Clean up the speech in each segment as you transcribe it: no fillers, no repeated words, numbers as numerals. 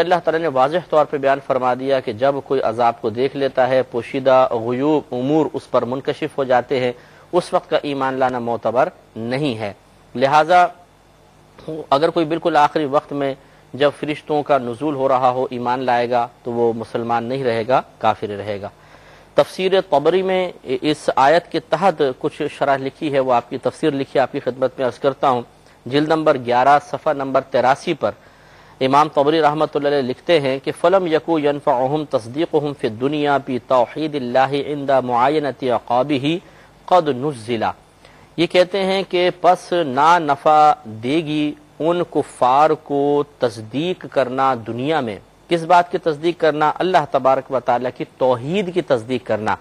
اللہ تعالیٰ نے واضح طور پہ بیان فرما دیا کہ جب کوئی عذاب کو دیکھ لیتا ہے، پوشیدہ غیوب امور اس پر منکشف ہو جاتے ہیں، اس وقت کا ایمان لانا معتبر نہیں ہے۔ لہٰذا اگر کوئی بالکل آخری وقت میں جب فرشتوں کا نزول ہو رہا ہو ایمان لائے گا تو وہ مسلمان نہیں رہے گا، کافر رہے گا۔ تفسیر طبری میں اس آیت کے تحت کچھ شرح لکھی ہے، وہ آپ کی تفسیر لکھی آپ کی خدمت میں عرض کرتا ہوں۔ جلد نمبر 11 صفحہ نمبر 83 پر امام طبری رحمۃ اللہ علیہ لکھتے ہیں کہ فلم یکو ینفعہم تصدیقہم فی الدنیا بتوحید اللہ عند معاینۃ عقابہ قد نزل۔ یہ کہتے ہیں کہ پس نہ نفع دے گی ان کفار کو تصدیق کرنا دنیا میں۔ کس بات کی تصدیق کرنا؟ اللہ تبارک و تعالیٰ کی توحید کی تصدیق کرنا۔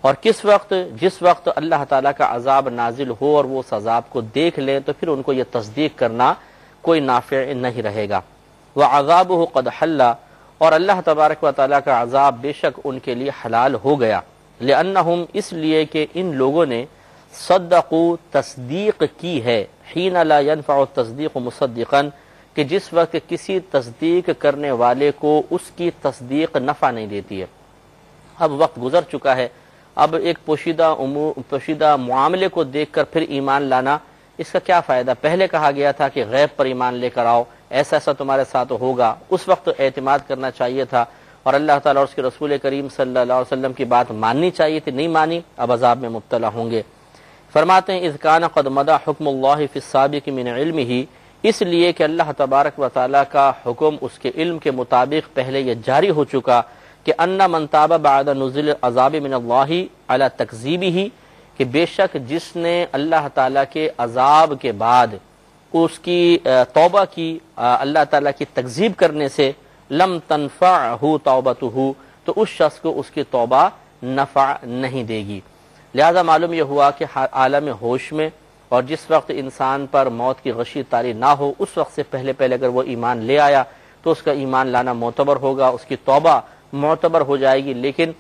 اور کس وقت؟ جس وقت اللہ تعالیٰ کا عذاب نازل ہو اور وہ اس عذاب کو دیکھ لیں تو پھر ان کو یہ تصدیق کرنا کوئی نافع نہیں رہے گا۔ وعذابہ قد حل، اور اللہ تبارک و تعالیٰ کا عذاب بے شک ان کے لیے حلال ہو گیا۔ لأنہم، اس لیے کہ ان لوگوں نے صدقوا، تصدیق کی ہے، حین لا ينفع التصدیق مصدقا، کہ جس وقت کسی تصدیق کرنے والے کو اس کی تصدیق نفع نہیں دیتی ہے۔ اب وقت گزر چکا ہے، اب ایک پوشیدہ معاملے کو دیکھ کر پھر ایمان لانا، اس کا کیا فائدہ؟ پہلے کہا گیا تھا کہ غیب پر ایمان لے کر آؤ، ایسا ایسا تمہارے ساتھ ہوگا، اس وقت اعتماد کرنا چاہیے تھا اور اللہ تعالیٰ اور اس کے رسول کریم صلی اللہ علیہ وسلم کی بات ماننی چاہیے تھی، نہیں مانی، اب عذاب میں مبتلا ہوں گے۔ فرماتے ہیں اذ کان قد مضى حکم اللہ فی السابق من علمہ، اس لیے کہ اللہ تبارک و تعالیٰ کا حکم اس کے علم کے مطابق پہلے یہ جاری ہو چکا کہ ان من تاب بعد نزول العذاب من اللہ علی تکذیبہ، کہ بے شک جس نے اللہ تعالیٰ کے عذاب کے بعد اس کی توبہ کی اللہ تعالیٰ کی تکذیب کرنے سے، لم تنفعہ توبتہ، تو اس شخص کو اس کی توبہ نفع نہیں دے گی۔ لہذا معلوم یہ ہوا کہ عالم ہوش میں اور جس وقت انسان پر موت کی غشی طاری نہ ہو، اس وقت سے پہلے اگر وہ ایمان لے آیا تو اس کا ایمان لانا معتبر ہوگا، اس کی توبہ معتبر ہو جائے گی۔ لیکن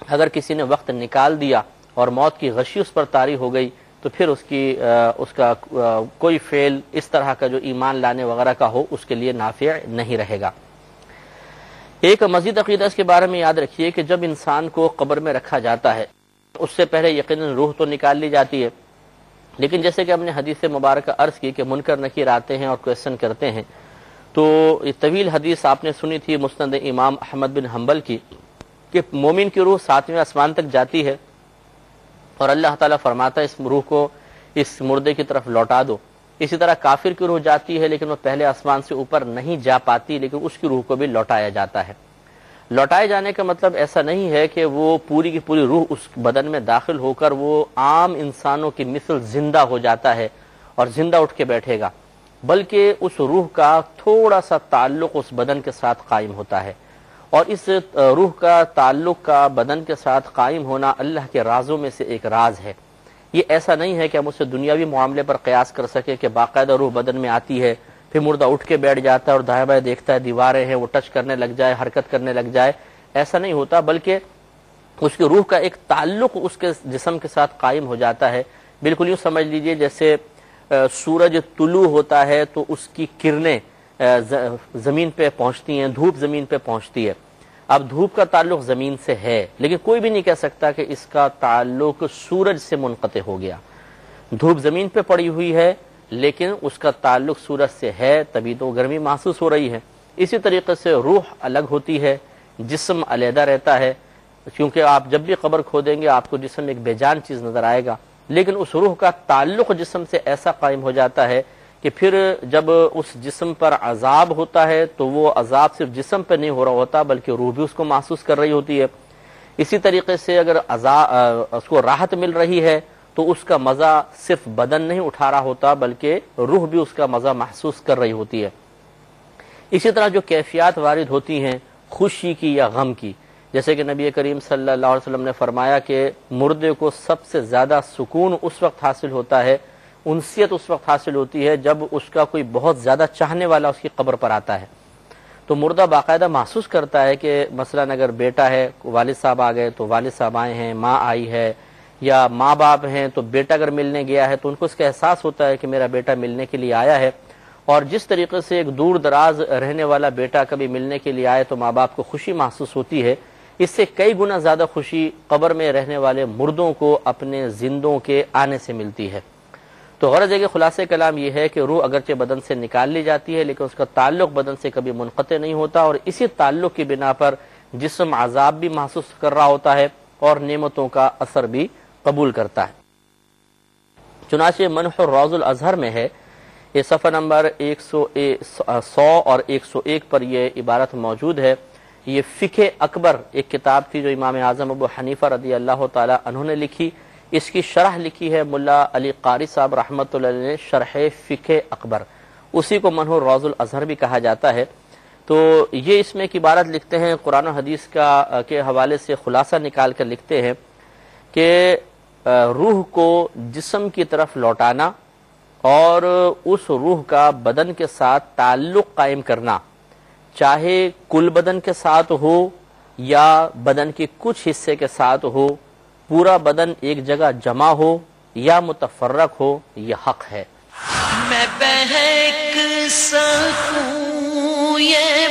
اگر کسی نے وقت نکال دیا اور موت کی غشی اس پر طاری ہو گئی تو پھر اس کا کوئی فعل اس طرح کا جو ایمان لانے وغیرہ کا ہو اس کے لیے نافع نہیں رہے گا۔ ایک مزید عقیدہ اس کے بارے میں یاد رکھیے کہ جب انسان کو قبر میں رکھا جاتا ہے اس سے پہلے یقیناً روح تو نکال لی جاتی ہے، لیکن جیسے کہ ہم نے حدیث مبارکہ عرض کی کہ منکر نکیر آتے ہیں اور کویسچن کرتے ہیں، تو یہ طویل حدیث آپ نے سنی تھی مسند امام احمد بن حنبل کی کہ مومن کی روح 7ویں آسمان تک جاتی ہے اور اللہ تعالیٰ فرماتا ہے اس روح کو اس مردے کی طرف لوٹا دو۔ اسی طرح کافر کی روح جاتی ہے لیکن وہ پہلے آسمان سے اوپر نہیں جا پاتی، لیکن اس کی روح کو بھی لوٹایا جاتا ہے۔ لوٹائے جانے کا مطلب ایسا نہیں ہے کہ وہ پوری کی پوری روح اس بدن میں داخل ہو کر وہ عام انسانوں کی مثل زندہ ہو جاتا ہے اور زندہ اٹھ کے بیٹھے گا، بلکہ اس روح کا تھوڑا سا تعلق اس بدن کے ساتھ قائم ہوتا ہے، اور اس روح کا تعلق کا بدن کے ساتھ قائم ہونا اللہ کے رازوں میں سے ایک راز ہے۔ یہ ایسا نہیں ہے کہ ہم اسے دنیاوی معاملے پر قیاس کر سکے کہ باقاعدہ روح بدن میں آتی ہے، پھر مردہ اٹھ کے بیٹھ جاتا ہے اور دائیں بائیں دیکھتا ہے، دیواریں ہیں وہ ٹچ کرنے لگ جائے، حرکت کرنے لگ جائے، ایسا نہیں ہوتا، بلکہ اس کی روح کا ایک تعلق اس کے جسم کے ساتھ قائم ہو جاتا ہے۔ بالکل یوں سمجھ لیجئے جیسے سورج طلوع ہوتا ہے تو اس کی کرنیں زمین پہ پہنچتی ہیں، دھوپ زمین پہ پہنچتی ہے۔ اب دھوپ کا تعلق زمین سے ہے، لیکن کوئی بھی نہیں کہہ سکتا کہ اس کا تعلق سورج سے منقطع ہو گیا۔ دھوپ زمین پہ پڑی ہوئی ہے لیکن اس کا تعلق سورج سے ہے، تبھی تو گرمی محسوس ہو رہی ہے۔ اسی طریقے سے روح الگ ہوتی ہے، جسم علیحدہ رہتا ہے، کیونکہ آپ جب بھی قبر کھودیں گے آپ کو جسم ایک بے جان چیز نظر آئے گا، لیکن اس روح کا تعلق جسم سے ایسا قائم ہو جاتا ہے کہ پھر جب اس جسم پر عذاب ہوتا ہے تو وہ عذاب صرف جسم پہ نہیں ہو رہا ہوتا بلکہ روح بھی اس کو محسوس کر رہی ہوتی ہے۔ اسی طریقے سے اگر اس کو راحت مل رہی ہے تو اس کا مزہ صرف بدن نہیں اٹھا رہا ہوتا بلکہ روح بھی اس کا مزہ محسوس کر رہی ہوتی ہے۔ اسی طرح جو کیفیات وارد ہوتی ہیں خوشی کی یا غم کی، جیسے کہ نبی کریم صلی اللہ علیہ وسلم نے فرمایا کہ مردے کو سب سے زیادہ سکون اس وقت حاصل ہوتا ہے، انسیت اس وقت حاصل ہوتی ہے جب اس کا کوئی بہت زیادہ چاہنے والا اس کی قبر پر آتا ہے۔ تو مردہ باقاعدہ محسوس کرتا ہے کہ مثلا اگر بیٹا ہے، والد صاحب آ گئے تو والد صاحب آئے ہیں، ماں آئی ہے، یا ماں باپ ہیں تو بیٹا اگر ملنے گیا ہے تو ان کو اس کا احساس ہوتا ہے کہ میرا بیٹا ملنے کے لیے آیا ہے، اور جس طریقے سے ایک دور دراز رہنے والا بیٹا کبھی ملنے کے لیے آئے تو ماں باپ کو خوشی محسوس ہوتی ہے، اس سے کئی گنا زیادہ خوشی قبر میں رہنے والے مردوں کو اپنے زندوں کے آنے سے ملتی ہے۔ تو غرض ہے کہ خلاصہ کلام یہ ہے کہ روح اگرچہ بدن سے نکال لی جاتی ہے لیکن اس کا تعلق بدن سے کبھی منقطع نہیں ہوتا، اور اسی تعلق کی بنا پر جسم عذاب بھی محسوس کر رہا ہوتا ہے اور نعمتوں کا اثر بھی قبول کرتا ہے۔ چنانچہ منح الروض الازہر میں ہے، یہ صفحہ نمبر 100 اور 101 پر یہ عبارت موجود ہے۔ یہ فقہ اکبر ایک کتاب تھی جو امام اعظم ابو حنیفہ رضی اللہ تعالی عنہ نے لکھی، اس کی شرح لکھی ہے ملا علی قاری صاحب رحمۃ اللہ علیہ نے، شرح فقہ اکبر، اسی کو منح الروض الازہر بھی کہا جاتا ہے۔ تو یہ اس میں ایک عبارت لکھتے ہیں، قرآن و حدیث کے حوالے سے خلاصہ نکال کر لکھتے ہیں کہ روح کو جسم کی طرف لوٹانا اور اس روح کا بدن کے ساتھ تعلق قائم کرنا، چاہے کل بدن کے ساتھ ہو یا بدن کے کچھ حصے کے ساتھ ہو، پورا بدن ایک جگہ جمع ہو یا متفرق ہو، یہ حق ہے۔ میں بہک سکوں یہ